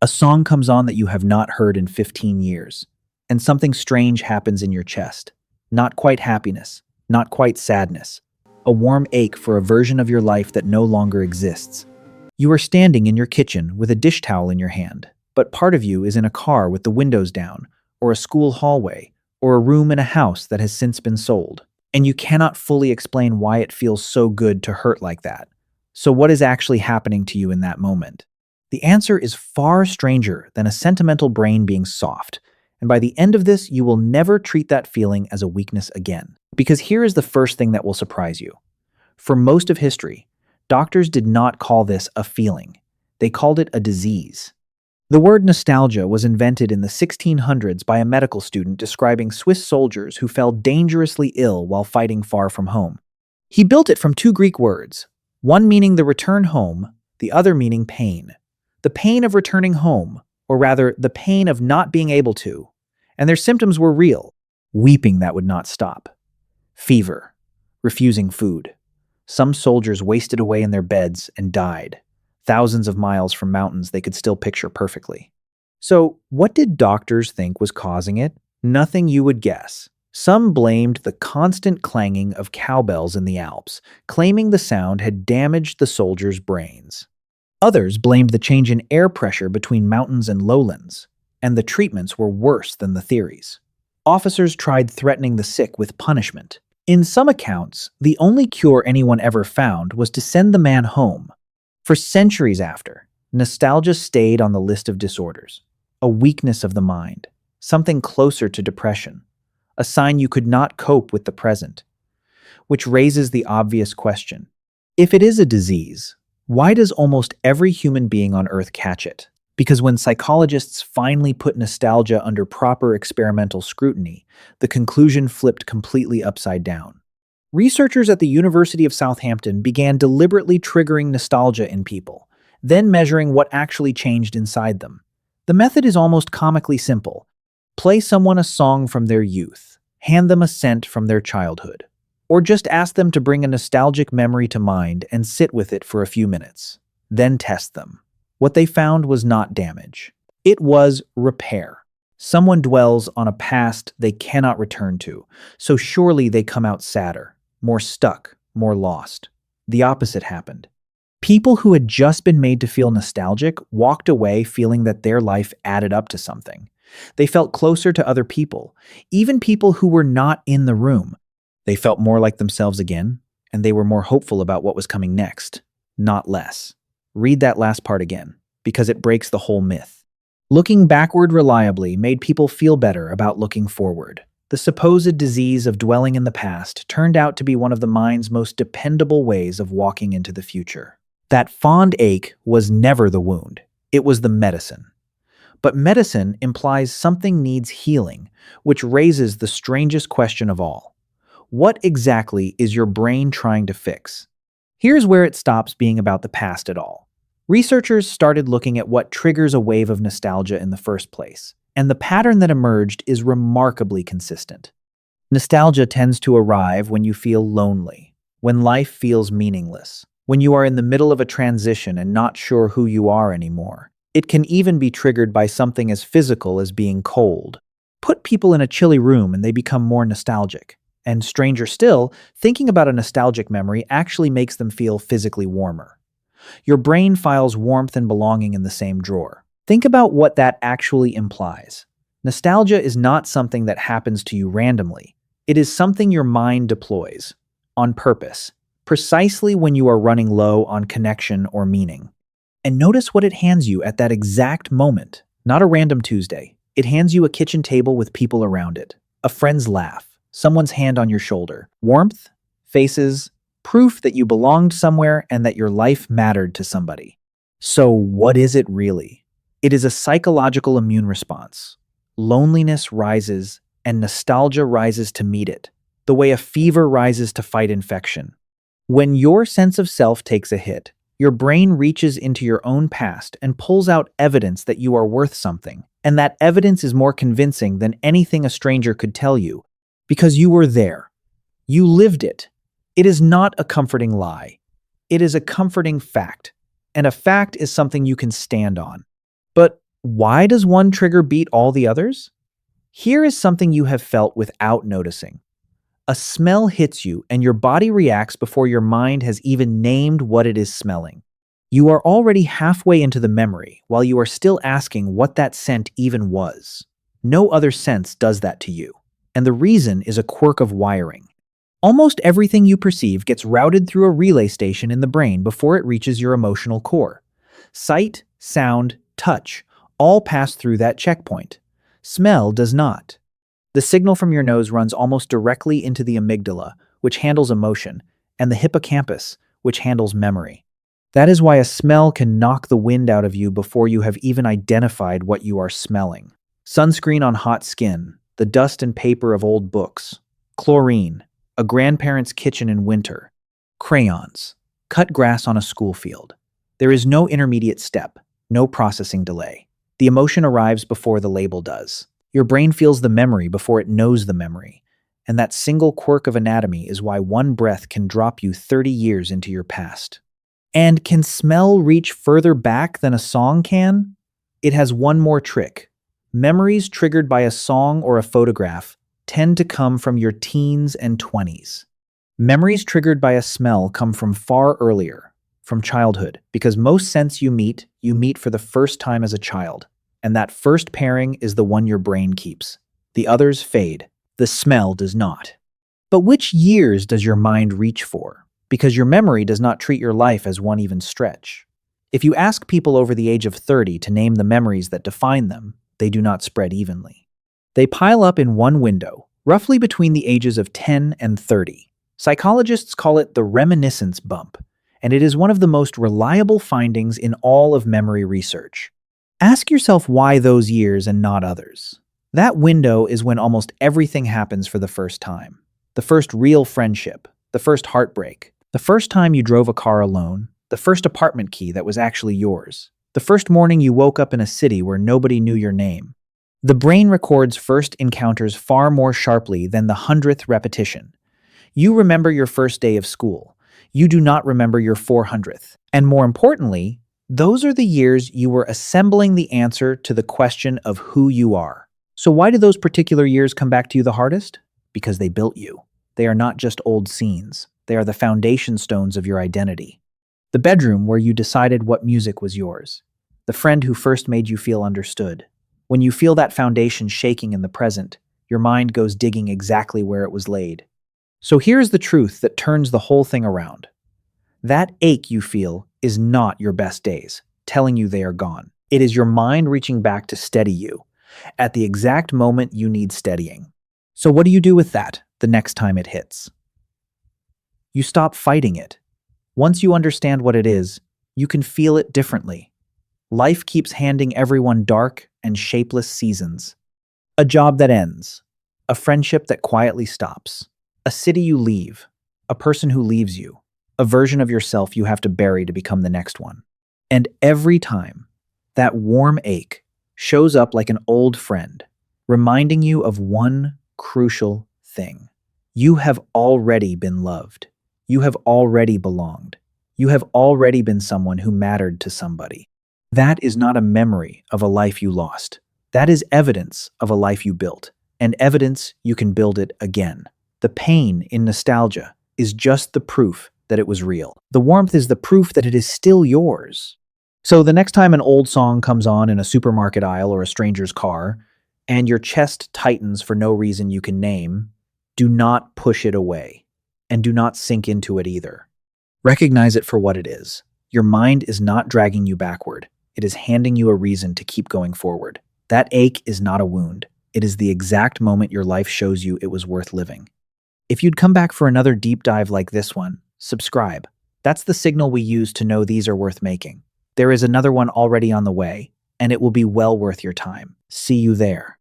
A song comes on that you have not heard in 15 years, and something strange happens in your chest. Not quite happiness, not quite sadness, a warm ache for a version of your life that no longer exists. You are standing in your kitchen with a dish towel in your hand, but part of you is in a car with the windows down, or a school hallway, or a room in a house that has since been sold. And you cannot fully explain why it feels so good to hurt like that. So what is actually happening to you in that moment? The answer is far stranger than a sentimental brain being soft, and by the end of this, you will never treat that feeling as a weakness again. Because here is the first thing that will surprise you. For most of history, doctors did not call this a feeling. They called it a disease. The word nostalgia was invented in the 1600s by a medical student describing Swiss soldiers who fell dangerously ill while fighting far from home. He built it from two Greek words, one meaning the return home, the other meaning pain. The pain of returning home, or rather, the pain of not being able to. And their symptoms were real. Weeping that would not stop. Fever. Refusing food. Some soldiers wasted away in their beds and died. Thousands of miles from mountains they could still picture perfectly. So, what did doctors think was causing it? Nothing you would guess. Some blamed the constant clanging of cowbells in the Alps, claiming the sound had damaged the soldiers' brains. Others blamed the change in air pressure between mountains and lowlands, and the treatments were worse than the theories. Officers tried threatening the sick with punishment. In some accounts, the only cure anyone ever found was to send the man home. For centuries after, nostalgia stayed on the list of disorders, a weakness of the mind, something closer to depression, a sign you could not cope with the present. Which raises the obvious question. If it is a disease, why does almost every human being on Earth catch it? Because when psychologists finally put nostalgia under proper experimental scrutiny, the conclusion flipped completely upside down. Researchers at the University of Southampton began deliberately triggering nostalgia in people, then measuring what actually changed inside them. The method is almost comically simple. Play someone a song from their youth, hand them a scent from their childhood, or just ask them to bring a nostalgic memory to mind and sit with it for a few minutes. Then test them. What they found was not damage. It was repair. Someone dwells on a past they cannot return to, so surely they come out sadder, more stuck, more lost. The opposite happened. People who had just been made to feel nostalgic walked away feeling that their life added up to something. They felt closer to other people, even people who were not in the room. They felt more like themselves again, and they were more hopeful about what was coming next, not less. Read that last part again, because it breaks the whole myth. Looking backward reliably made people feel better about looking forward. The supposed disease of dwelling in the past turned out to be one of the mind's most dependable ways of walking into the future. That fond ache was never the wound, it was the medicine. But medicine implies something needs healing, which raises the strangest question of all. What exactly is your brain trying to fix? Here's where it stops being about the past at all. Researchers started looking at what triggers a wave of nostalgia in the first place, and the pattern that emerged is remarkably consistent. Nostalgia tends to arrive when you feel lonely, when life feels meaningless, when you are in the middle of a transition and not sure who you are anymore. It can even be triggered by something as physical as being cold. Put people in a chilly room and they become more nostalgic. And stranger still, thinking about a nostalgic memory actually makes them feel physically warmer. Your brain files warmth and belonging in the same drawer. Think about what that actually implies. Nostalgia is not something that happens to you randomly. It is something your mind deploys, on purpose, precisely when you are running low on connection or meaning. And notice what it hands you at that exact moment. Not a random Tuesday. It hands you a kitchen table with people around it, a friend's laugh, someone's hand on your shoulder, warmth, faces, proof that you belonged somewhere and that your life mattered to somebody. So what is it really? It is a psychological immune response. Loneliness rises and nostalgia rises to meet it, the way a fever rises to fight infection. When your sense of self takes a hit, your brain reaches into your own past and pulls out evidence that you are worth something, and that evidence is more convincing than anything a stranger could tell you. Because you were there. You lived it. It is not a comforting lie. It is a comforting fact. And a fact is something you can stand on. But Why does one trigger beat all the others? Here is something you have felt without noticing. A smell hits you, and your body reacts before your mind has even named what it is smelling. You are already halfway into the memory while you are still asking what that scent even was. No other sense does that to you. And the reason is a quirk of wiring. Almost everything you perceive gets routed through a relay station in the brain before it reaches your emotional core. Sight, sound, touch all pass through that checkpoint. Smell does not. The signal from your nose runs almost directly into the amygdala, which handles emotion, and the hippocampus, which handles memory. That is why a smell can knock the wind out of you before you have even identified what you are smelling. Sunscreen on hot skin, the dust and paper of old books, chlorine, a grandparent's kitchen in winter, crayons, cut grass on a school field. There is no intermediate step, no processing delay. The emotion arrives before the label does. Your brain feels the memory before it knows the memory. And that single quirk of anatomy is why one breath can drop you 30 years into your past. And can smell reach further back than a song can? It has one more trick. Memories triggered by a song or a photograph tend to come from your teens and 20s. Memories triggered by a smell come from far earlier, from childhood, because most scents you meet for the first time as a child. And that first pairing is the one your brain keeps. The others fade. The smell does not. But which years does your mind reach for? Because your memory does not treat your life as one even stretch. If you ask people over the age of 30 to name the memories that define them, they do not spread evenly. They pile up in one window, roughly between the ages of 10 and 30. Psychologists call it the reminiscence bump, and it is one of the most reliable findings in all of memory research. Ask yourself why those years and not others. That window is when almost everything happens for the first time. The first real friendship, the first heartbreak, the first time you drove a car alone, the first apartment key that was actually yours, the first morning you woke up in a city where nobody knew your name. The brain records first encounters far more sharply than the 100th repetition. You remember your first day of school. You do not remember your 400th. And more importantly, those are the years you were assembling the answer to the question of who you are. So why do those particular years come back to you the hardest? Because they built you. They are not just old scenes. They are the foundation stones of your identity. The bedroom where you decided what music was yours. The friend who first made you feel understood. When you feel that foundation shaking in the present, your mind goes digging exactly where it was laid. So here's the truth that turns the whole thing around. That ache you feel is not your best days, telling you they are gone. It is your mind reaching back to steady you at the exact moment you need steadying. So what do you do with that the next time it hits? You stop fighting it. Once you understand what it is, you can feel it differently. Life keeps handing everyone dark and shapeless seasons. A job that ends. A friendship that quietly stops. A city you leave. A person who leaves you. A version of yourself you have to bury to become the next one. And every time, that warm ache shows up like an old friend, reminding you of one crucial thing. You have already been loved. You have already belonged. You have already been someone who mattered to somebody. That is not a memory of a life you lost. That is evidence of a life you built, and evidence you can build it again. The pain in nostalgia is just the proof that it was real. The warmth is the proof that it is still yours. So the next time an old song comes on in a supermarket aisle or a stranger's car, and your chest tightens for no reason you can name, do not push it away, and do not sink into it either. Recognize it for what it is. Your mind is not dragging you backward. It is handing you a reason to keep going forward. That ache is not a wound. It is the exact moment your life shows you it was worth living. If you'd come back for another deep dive like this one, subscribe. That's the signal we use to know these are worth making. There is another one already on the way, and it will be well worth your time. See you there.